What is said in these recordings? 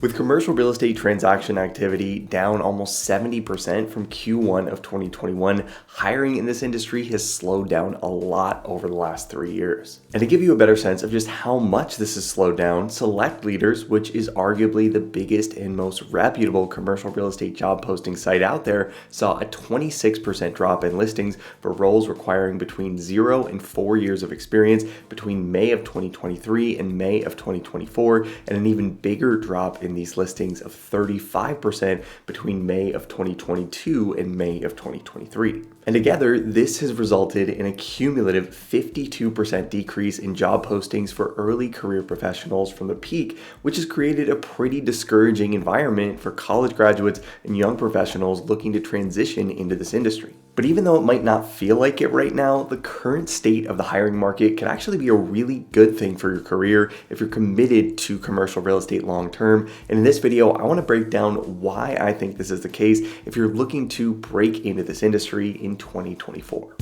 With commercial real estate transaction activity down almost 70% from Q1 of 2021, hiring in this industry has slowed down a lot over the last 3 years. And to give you a better sense of just how much this has slowed down, SelectLeaders, which is arguably the biggest and most reputable commercial real estate job posting site out there, saw a 26% drop in listings for roles requiring between 0 and 4 years of experience between May of 2023 and May of 2024, and an even bigger drop in these listings of 35% between May of 2022 and May of 2023. And together, this has resulted in a cumulative 52% decrease in job postings for early career professionals from the peak, which has created a pretty discouraging environment for college graduates and young professionals looking to transition into this industry. But even though it might not feel like it right now, the current state of the hiring market can actually be a really good thing for your career if you're committed to commercial real estate long term. And in this video, I want to break down why I think this is the case if you're looking to break into this industry in 2024.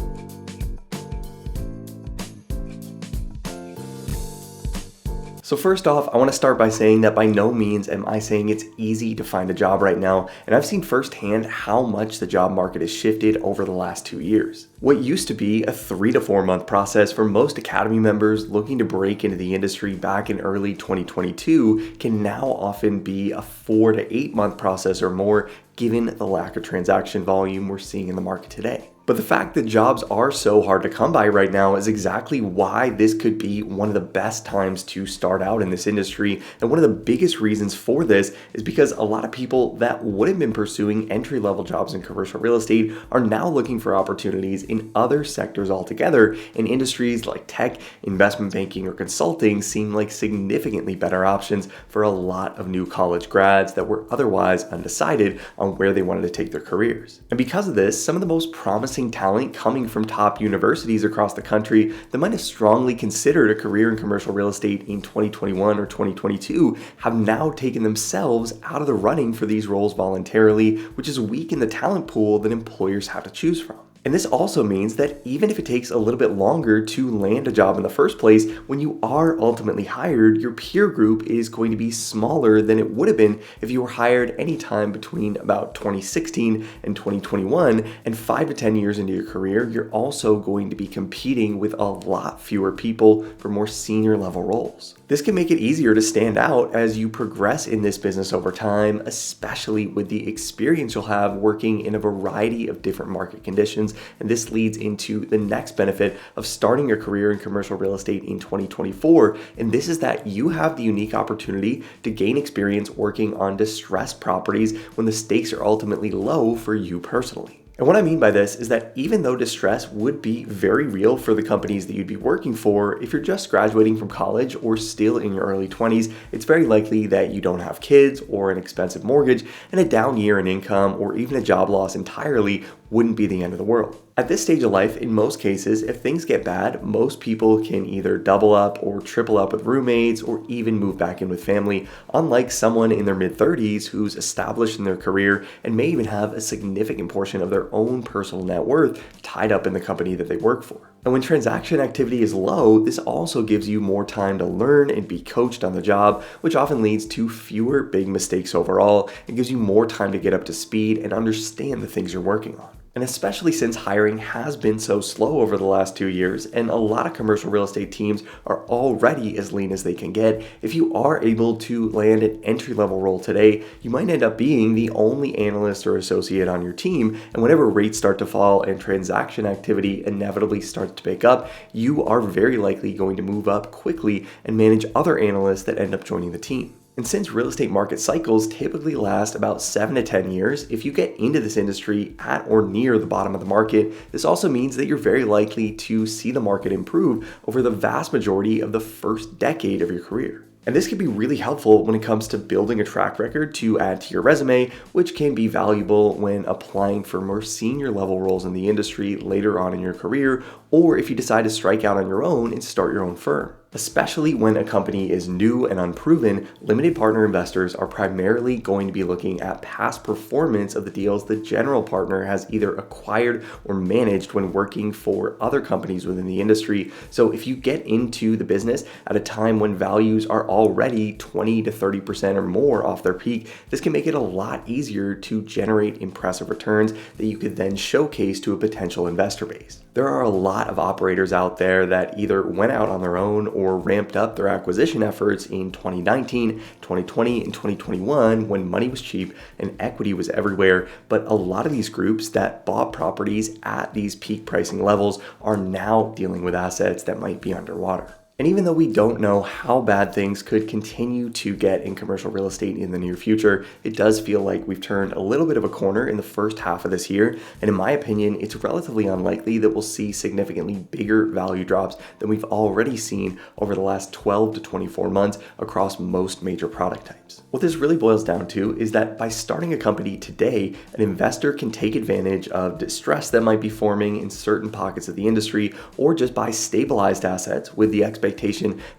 So first off, I want to start by saying that by no means am I saying it's easy to find a job right now, and I've seen firsthand how much the job market has shifted over the last 2 years. What used to be a 3 to 4 month process for most Academy members looking to break into the industry back in early 2022 can now often be a 4 to 8 month process or more, given the lack of transaction volume we're seeing in the market today. But the fact that jobs are so hard to come by right now is exactly why this could be one of the best times to start out in this industry. And one of the biggest reasons for this is because a lot of people that would have been pursuing entry-level jobs in commercial real estate are now looking for opportunities in other sectors altogether, and industries like tech, investment banking, or consulting seem like significantly better options for a lot of new college grads that were otherwise undecided on where they wanted to take their careers. And because of this, some of the most promising talent coming from top universities across the country that might have strongly considered a career in commercial real estate in 2021 or 2022 have now taken themselves out of the running for these roles voluntarily, which has weakened the talent pool that employers have to choose from. And this also means that even if it takes a little bit longer to land a job in the first place, when you are ultimately hired, your peer group is going to be smaller than it would have been if you were hired anytime between about 2016 and 2021. And 5 to 10 years into your career, you're also going to be competing with a lot fewer people for more senior level roles. This can make it easier to stand out as you progress in this business over time, especially with the experience you'll have working in a variety of different market conditions. And this leads into the next benefit of starting your career in commercial real estate in 2024. And this is that you have the unique opportunity to gain experience working on distressed properties when the stakes are ultimately low for you personally. And what I mean by this is that even though distress would be very real for the companies that you'd be working for, if you're just graduating from college or still in your early 20s, it's very likely that you don't have kids or an expensive mortgage, and a down year in income or even a job loss entirely wouldn't be the end of the world. At this stage of life, in most cases, if things get bad, most people can either double up or triple up with roommates or even move back in with family, unlike someone in their mid-30s who's established in their career and may even have a significant portion of their own personal net worth tied up in the company that they work for. And when transaction activity is low, this also gives you more time to learn and be coached on the job, which often leads to fewer big mistakes overall and gives you more time to get up to speed and understand the things you're working on. And especially since hiring has been so slow over the last 2 years, and a lot of commercial real estate teams are already as lean as they can get, if you are able to land an entry-level role today, you might end up being the only analyst or associate on your team, and whenever rates start to fall and transaction activity inevitably starts to pick up, you are very likely going to move up quickly and manage other analysts that end up joining the team. And since real estate market cycles typically last about 7 to 10 years, if you get into this industry at or near the bottom of the market, this also means that you're very likely to see the market improve over the vast majority of the first decade of your career. And this can be really helpful when it comes to building a track record to add to your resume, which can be valuable when applying for more senior level roles in the industry later on in your career, or if you decide to strike out on your own and start your own firm. Especially when a company is new and unproven, limited partner investors are primarily going to be looking at past performance of the deals the general partner has either acquired or managed when working for other companies within the industry. So if you get into the business at a time when values are already 20 to 30% or more off their peak, this can make it a lot easier to generate impressive returns that you could then showcase to a potential investor base. There are a lot of operators out there that either went out on their own or ramped up their acquisition efforts in 2019, 2020, and 2021 when money was cheap and equity was everywhere. But a lot of these groups that bought properties at these peak pricing levels are now dealing with assets that might be underwater. And even though we don't know how bad things could continue to get in commercial real estate in the near future, it does feel like we've turned a little bit of a corner in the first half of this year. And in my opinion, it's relatively unlikely that we'll see significantly bigger value drops than we've already seen over the last 12 to 24 months across most major product types. What this really boils down to is that by starting a company today, an investor can take advantage of distress that might be forming in certain pockets of the industry, or just buy stabilized assets with the expectation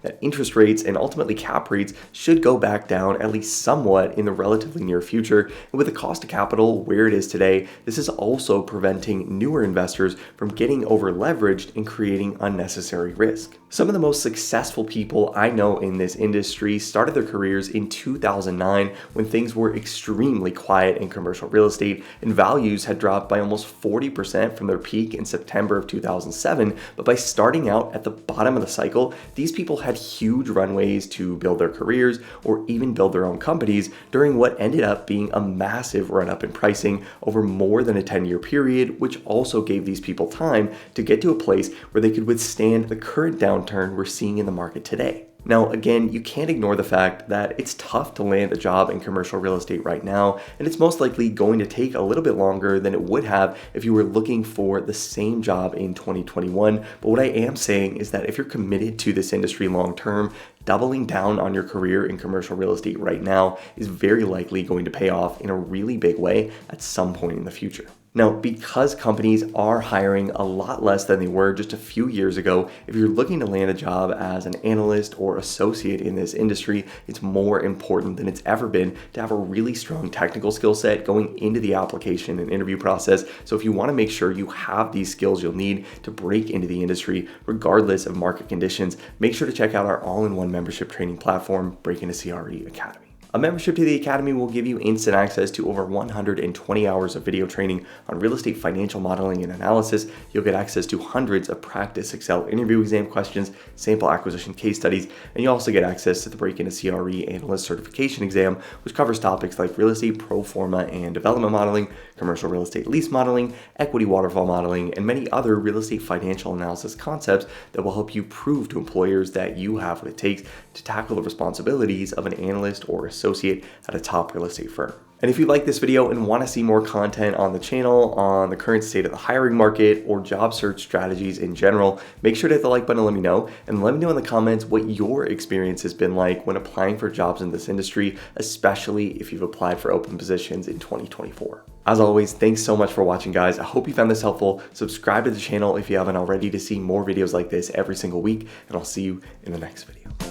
that interest rates and ultimately cap rates should go back down at least somewhat in the relatively near future. And with the cost of capital where it is today, this is also preventing newer investors from getting over leveraged and creating unnecessary risk. Some of the most successful people I know in this industry started their careers in 2009 when things were extremely quiet in commercial real estate and values had dropped by almost 40% from their peak in September of 2007. But by starting out at the bottom of the cycle, these people had huge runways to build their careers or even build their own companies during what ended up being a massive run-up in pricing over more than a 10-year period, which also gave these people time to get to a place where they could withstand the current downturn we're seeing in the market today. Now, again, you can't ignore the fact that it's tough to land a job in commercial real estate right now, and it's most likely going to take a little bit longer than it would have if you were looking for the same job in 2021. But what I am saying is that if you're committed to this industry long term, doubling down on your career in commercial real estate right now is very likely going to pay off in a really big way at some point in the future. Now, because companies are hiring a lot less than they were just a few years ago, if you're looking to land a job as an analyst or associate in this industry, it's more important than it's ever been to have a really strong technical skill set going into the application and interview process. So if you want to make sure you have these skills you'll need to break into the industry, regardless of market conditions, make sure to check out our all-in-one membership training platform, Break Into CRE Academy. A membership to the Academy will give you instant access to over 120 hours of video training on real estate financial modeling and analysis. You'll get access to hundreds of practice Excel interview exam questions, sample acquisition case studies, and you also get access to the Break Into CRE Analyst Certification exam, which covers topics like real estate pro forma and development modeling, commercial real estate lease modeling, equity waterfall modeling, and many other real estate financial analysis concepts that will help you prove to employers that you have what it takes to tackle the responsibilities of an analyst or associate at a top real estate firm. And if you like this video and want to see more content on the channel on the current state of the hiring market or job search strategies in general, make sure to hit the like button and let me know. And let me know in the comments what your experience has been like when applying for jobs in this industry, especially if you've applied for open positions in 2024. As always, thanks so much for watching, guys. I hope you found this helpful. Subscribe to the channel if you haven't already to see more videos like this every single week, and I'll see you in the next video.